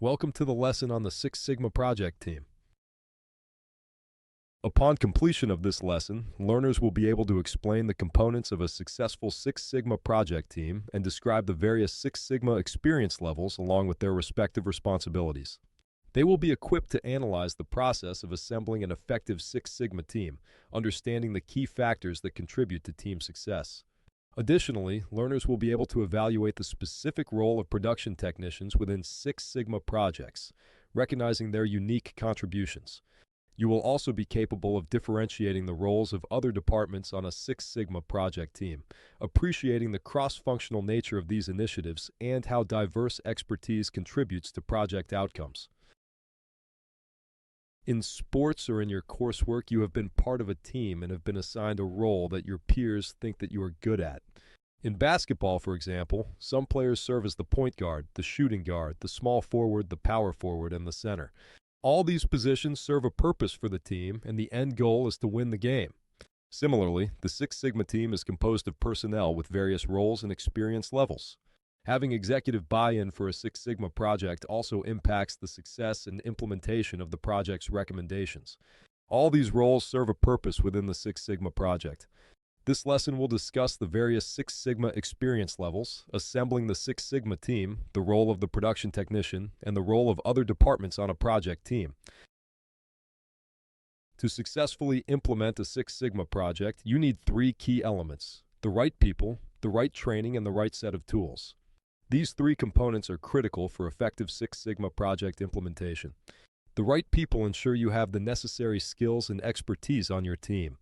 Welcome to the lesson on the Six Sigma project team. Upon completion of this lesson, learners will be able to explain the components of a successful Six Sigma project team and describe the various Six Sigma experience levels along with their respective responsibilities. They will be equipped to analyze the process of assembling an effective Six Sigma team, understanding the key factors that contribute to team success. Additionally, learners will be able to evaluate the specific role of production technicians within Six Sigma projects, recognizing their unique contributions. You will also be capable of differentiating the roles of other departments on a Six Sigma project team, appreciating the cross-functional nature of these initiatives and how diverse expertise contributes to project outcomes. In sports or in your coursework, you have been part of a team and have been assigned a role that your peers think that you are good at. In basketball, for example, some players serve as the point guard, the shooting guard, the small forward, the power forward, and the center. All these positions serve a purpose for the team, and the end goal is to win the game. Similarly, the Six Sigma team is composed of personnel with various roles and experience levels. Having executive buy-in for a Six Sigma project also impacts the success and implementation of the project's recommendations. All these roles serve a purpose within the Six Sigma project. This lesson will discuss the various Six Sigma experience levels, assembling the Six Sigma team, the role of the production technician, and the role of other departments on a project team. To successfully implement a Six Sigma project, you need three key elements: the right people, the right training, and the right set of tools. These three components are critical for effective Six Sigma project implementation. The right people ensure you have the necessary skills and expertise on your team.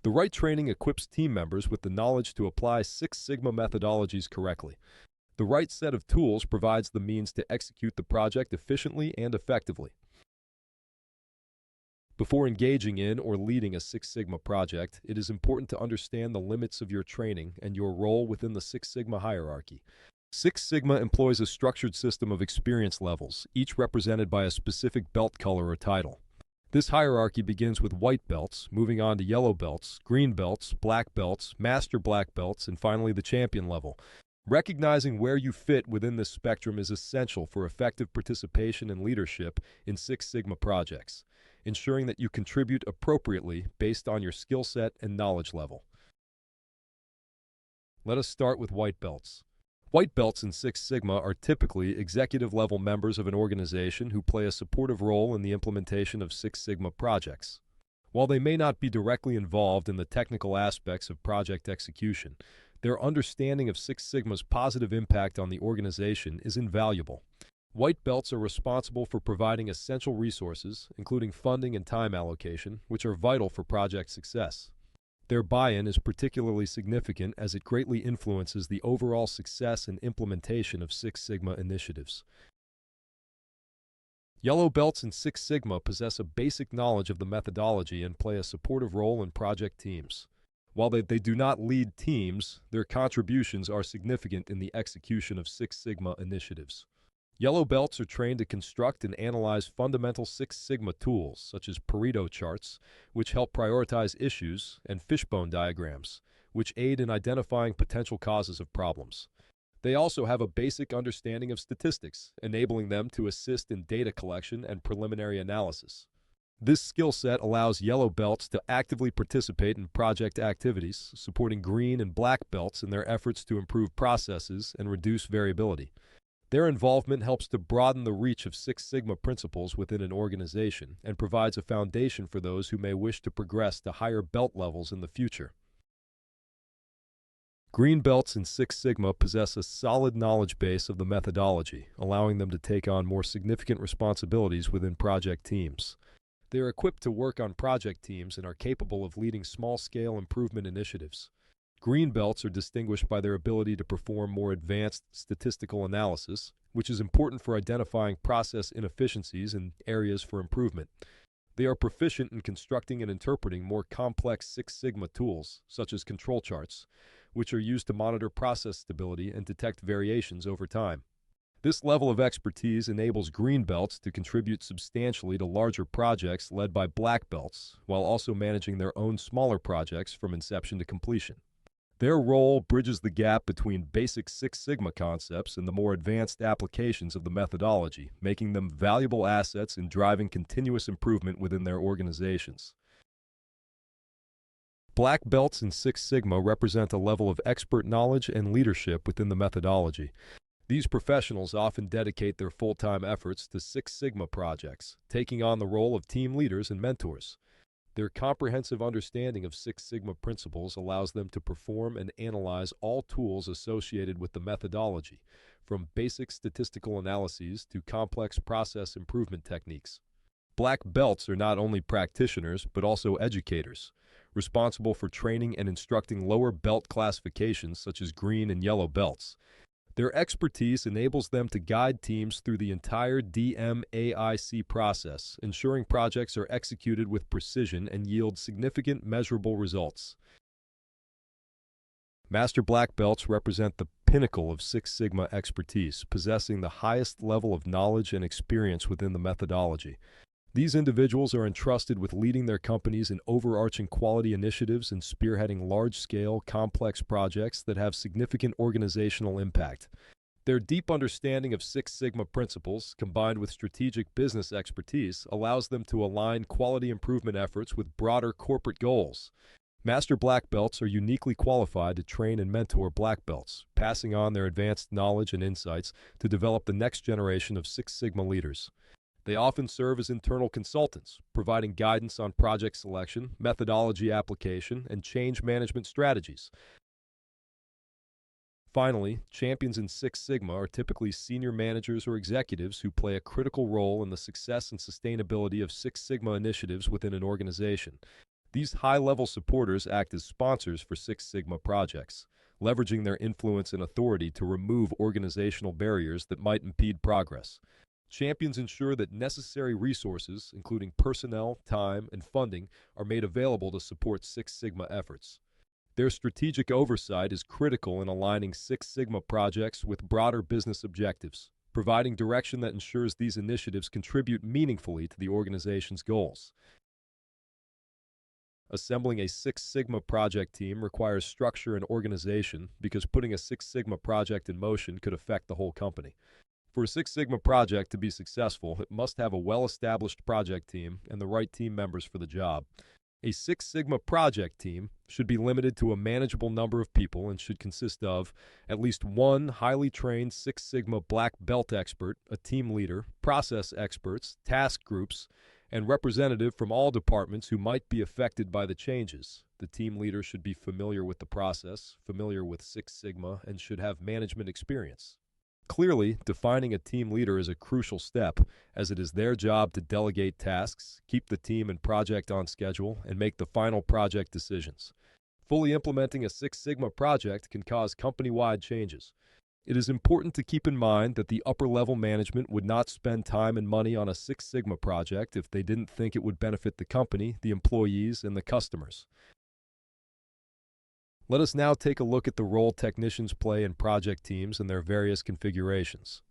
The right training equips team members with the knowledge to apply Six Sigma methodologies correctly. The right set of tools provides the means to execute the project efficiently and effectively. Before engaging in or leading a Six Sigma project, it is important to understand the limits of your training and your role within the Six Sigma hierarchy. Six Sigma employs a structured system of experience levels, each represented by a specific belt color or title. This hierarchy begins with white belts, moving on to yellow belts, green belts, black belts, master black belts, and finally the champion level. Recognizing where you fit within this spectrum is essential for effective participation and leadership in Six Sigma projects, ensuring that you contribute appropriately based on your skill set and knowledge level. Let us start with white belts. White belts in Six Sigma are typically executive-level members of an organization who play a supportive role in the implementation of Six Sigma projects. While they may not be directly involved in the technical aspects of project execution, their understanding of Six Sigma's positive impact on the organization is invaluable. White belts are responsible for providing essential resources, including funding and time allocation, which are vital for project success. Their buy-in is particularly significant as it greatly influences the overall success and implementation of Six Sigma initiatives. Yellow belts in Six Sigma possess a basic knowledge of the methodology and play a supportive role in project teams. While they do not lead teams, their contributions are significant in the execution of Six Sigma initiatives. Yellow belts are trained to construct and analyze fundamental Six Sigma tools, such as Pareto charts, which help prioritize issues, and fishbone diagrams, which aid in identifying potential causes of problems. They also have a basic understanding of statistics, enabling them to assist in data collection and preliminary analysis. This skill set allows yellow belts to actively participate in project activities, supporting green and black belts in their efforts to improve processes and reduce variability. Their involvement helps to broaden the reach of Six Sigma principles within an organization and provides a foundation for those who may wish to progress to higher belt levels in the future. Green belts in Six Sigma possess a solid knowledge base of the methodology, allowing them to take on more significant responsibilities within project teams. They are equipped to work on project teams and are capable of leading small-scale improvement initiatives. Green belts are distinguished by their ability to perform more advanced statistical analysis, which is important for identifying process inefficiencies and areas for improvement. They are proficient in constructing and interpreting more complex Six Sigma tools, such as control charts, which are used to monitor process stability and detect variations over time. This level of expertise enables green belts to contribute substantially to larger projects led by black belts, while also managing their own smaller projects from inception to completion. Their role bridges the gap between basic Six Sigma concepts and the more advanced applications of the methodology, making them valuable assets in driving continuous improvement within their organizations. Black belts in Six Sigma represent a level of expert knowledge and leadership within the methodology. These professionals often dedicate their full-time efforts to Six Sigma projects, taking on the role of team leaders and mentors. Their comprehensive understanding of Six Sigma principles allows them to perform and analyze all tools associated with the methodology, from basic statistical analyses to complex process improvement techniques. Black belts are not only practitioners, but also educators, responsible for training and instructing lower belt classifications such as green and yellow belts. Their expertise enables them to guide teams through the entire DMAIC process, ensuring projects are executed with precision and yield significant measurable results. Master Black Belts represent the pinnacle of Six Sigma expertise, possessing the highest level of knowledge and experience within the methodology. These individuals are entrusted with leading their companies in overarching quality initiatives and spearheading large-scale, complex projects that have significant organizational impact. Their deep understanding of Six Sigma principles, combined with strategic business expertise, allows them to align quality improvement efforts with broader corporate goals. Master Black Belts are uniquely qualified to train and mentor Black Belts, passing on their advanced knowledge and insights to develop the next generation of Six Sigma leaders. They often serve as internal consultants, providing guidance on project selection, methodology application, and change management strategies. Finally, champions in Six Sigma are typically senior managers or executives who play a critical role in the success and sustainability of Six Sigma initiatives within an organization. These high-level supporters act as sponsors for Six Sigma projects, leveraging their influence and authority to remove organizational barriers that might impede progress. Champions ensure that necessary resources, including personnel, time, and funding, are made available to support Six Sigma efforts. Their strategic oversight is critical in aligning Six Sigma projects with broader business objectives, providing direction that ensures these initiatives contribute meaningfully to the organization's goals. Assembling a Six Sigma project team requires structure and organization because putting a Six Sigma project in motion could affect the whole company. For a Six Sigma project to be successful, it must have a well-established project team and the right team members for the job. A Six Sigma project team should be limited to a manageable number of people and should consist of at least one highly trained Six Sigma Black Belt expert, a team leader, process experts, task groups, and representative from all departments who might be affected by the changes. The team leader should be familiar with the process, familiar with Six Sigma, and should have management experience. Clearly, defining a team leader is a crucial step, as it is their job to delegate tasks, keep the team and project on schedule, and make the final project decisions. Fully implementing a Six Sigma project can cause company-wide changes. It is important to keep in mind that the upper-level management would not spend time and money on a Six Sigma project if they didn't think it would benefit the company, the employees, and the customers. Let us now take a look at the role technicians play in project teams and their various configurations.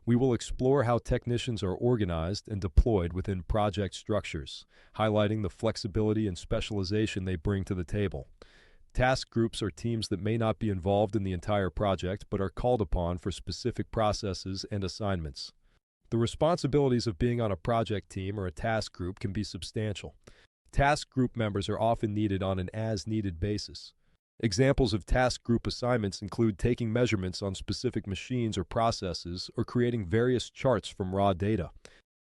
We will explore how technicians are organized and deployed within project structures, highlighting the flexibility and specialization they bring to the table. Task groups are teams that may not be involved in the entire project but are called upon for specific processes and assignments. The responsibilities of being on a project team or a task group can be substantial. Task group members are often needed on an as-needed basis. Examples of task group assignments include taking measurements on specific machines or processes or creating various charts from raw data.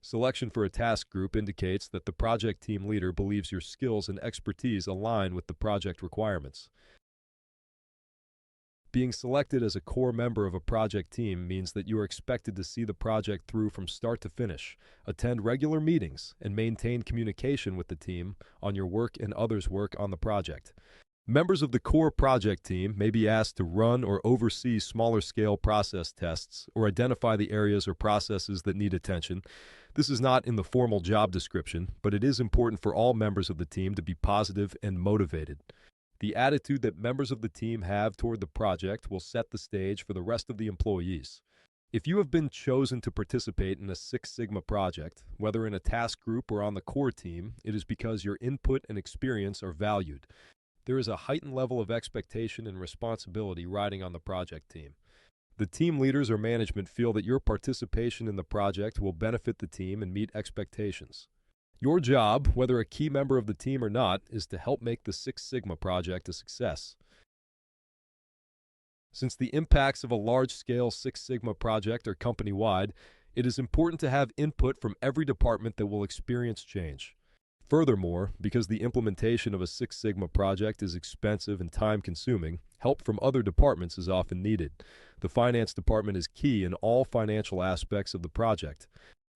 Selection for a task group indicates that the project team leader believes your skills and expertise align with the project requirements. Being selected as a core member of a project team means that you are expected to see the project through from start to finish, attend regular meetings, and maintain communication with the team on your work and others' work on the project. Members of the core project team may be asked to run or oversee smaller-scale process tests or identify the areas or processes that need attention. This is not in the formal job description, but it is important for all members of the team to be positive and motivated. The attitude that members of the team have toward the project will set the stage for the rest of the employees. If you have been chosen to participate in a Six Sigma project, whether in a task group or on the core team, it is because your input and experience are valued. there is a heightened level of expectation and responsibility riding on the project team. The team leaders or management feel that your participation in the project will benefit the team and meet expectations. Your job, whether a key member of the team or not, is to help make the Six Sigma project a success. Since the impacts of a large-scale Six Sigma project are company-wide, it is important to have input from every department that will experience change. Furthermore, because the implementation of a Six Sigma project is expensive and time-consuming, help from other departments is often needed. The finance department is key in all financial aspects of the project.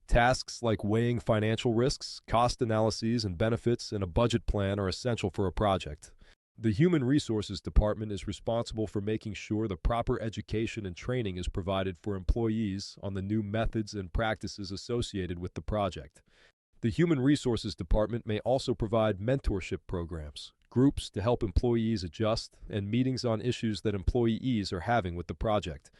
Tasks like weighing financial risks, cost analyses, and benefits, and a budget plan are essential for a project. The Human Resources Department is responsible for making sure the proper education and training is provided for employees on the new methods and practices associated with the project. The Human Resources Department may also provide mentorship programs, groups to help employees adjust, and meetings on issues that employees are having with the project.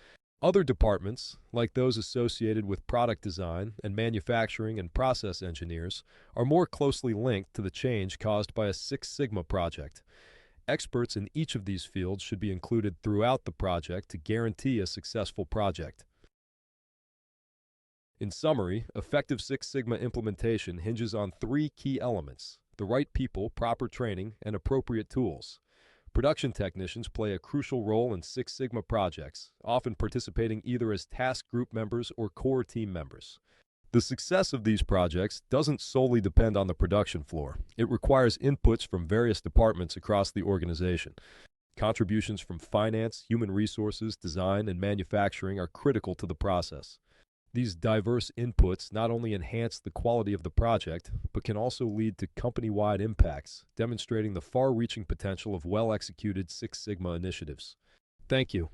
Other departments, like those associated with product design and manufacturing and process engineers, are more closely linked to the change caused by a Six Sigma project. Experts in each of these fields should be included throughout the project to guarantee a successful project. In summary, effective Six Sigma implementation hinges on three key elements: the right people, proper training, and appropriate tools. Production technicians play a crucial role in Six Sigma projects, often participating either as task group members or core team members. The success of these projects doesn't solely depend on the production floor. It requires inputs from various departments across the organization. Contributions from finance, human resources, design, and manufacturing are critical to the process. These diverse inputs not only enhance the quality of the project, but can also lead to company-wide impacts, demonstrating the far-reaching potential of well-executed Six Sigma initiatives. Thank you.